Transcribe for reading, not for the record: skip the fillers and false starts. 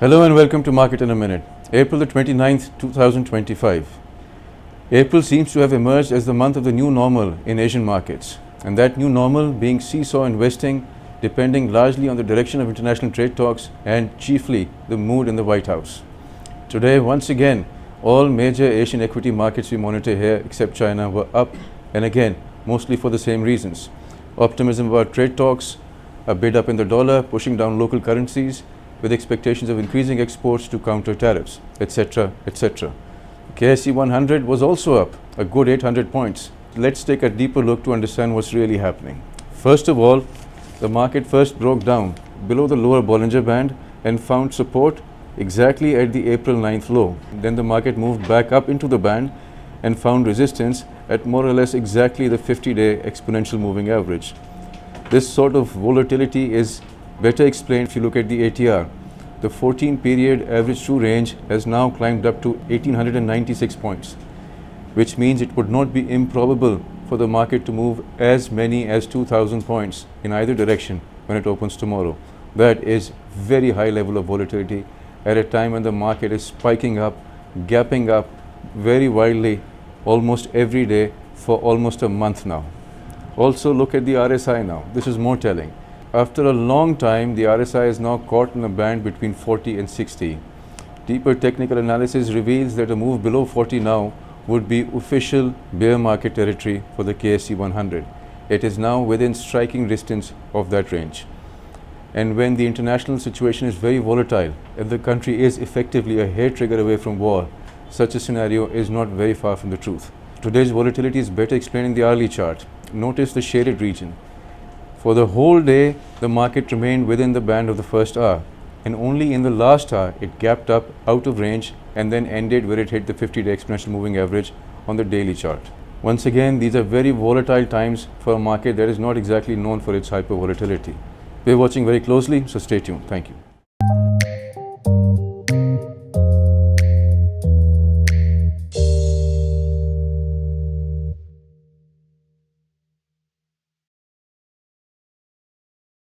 Hello and welcome to Market in a Minute. April the 29th, 2025. April seems to have emerged as the month of the new normal in Asian markets, and that new normal being seesaw investing, depending largely on the direction of international trade talks and chiefly the mood in the White House. Today, once again, all major Asian equity markets we monitor here except China were up, and again, mostly for the same reasons. Optimism about trade talks, a bid up in the dollar, pushing down local currencies, with expectations of increasing exports to counter tariffs, etc., etc. KSE 100 was also up, a good 800 points. Let's take a deeper look to understand what's really happening. First of all, the market first broke down below the lower Bollinger Band and found support exactly at the April 9th low. Then the market moved back up into the band and found resistance at more or less exactly the 50-day exponential moving average. This sort of volatility is better explained if you look at the ATR. The 14-period average true range has now climbed up to 1896 points, which means it would not be improbable for the market to move as many as 2000 points in either direction when it opens tomorrow. That is very high level of volatility at a time when the market is spiking up, gapping up very wildly almost every day for almost a month now. Also look at the RSI now. This is more telling. After a long time, the RSI is now caught in a band between 40 and 60. Deeper technical analysis reveals that a move below 40 now would be official bear market territory for the KSE 100. It is now within striking distance of that range. And when the international situation is very volatile and the country is effectively a hair trigger away from war, such a scenario is not very far from the truth. Today's volatility is better explained in the hourly chart. Notice the shaded region. For the whole day, the market remained within the band of the first hour, and only in the last hour it gapped up out of range and then ended where it hit the 50-day exponential moving average on the daily chart. Once again, these are very volatile times for a market that is not exactly known for its hyper volatility. We're watching very closely, so stay tuned. Thank you.